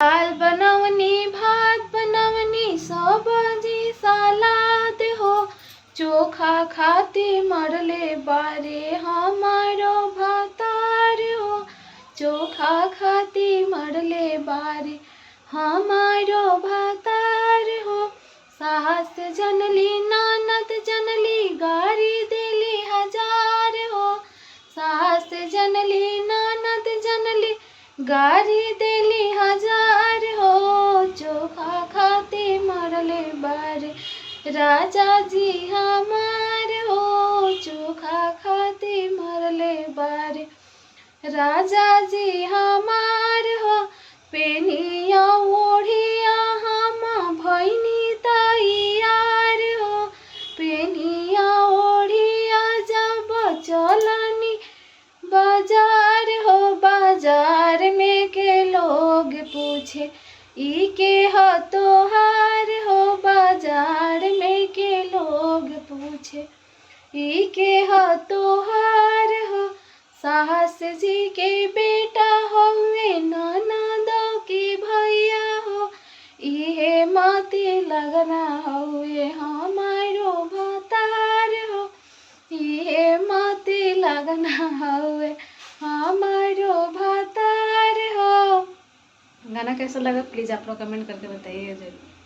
दाल बनवनी, भात बनवनी, सब्जी सलाद हो। चोखा खाती मरले बारे हमारो भतार हो। चोखा खाती मरले बारे हमारो भतार हो। सास जनली ननद जनली गारी देली हजार हो। सास जनली ननद जनली गारी देली हजार हो। चोखा खाते मरले बारे राजा जी हमार हो। चोखा खाते मरले बारे राजा जी हमार हो। पेनिया ओढ़िया हम भैनी तैयार हो। पेनिया ओढ़िया जब चलनी बाजार हो। बाजार में के लोग पूछे ई के हो तोहार हो। बाजार में के लोग पूछे ई के हो तोहार हो। सास जी के बेटा होवे ननदों की भैया हो। इहे माती लगना हुए हमारो भतार हो। इहे माती लगना हुए हमारो भतार हो। गाना कैसा लगा प्लीज़ आप लोग कमेंट करके बताइए जरूर।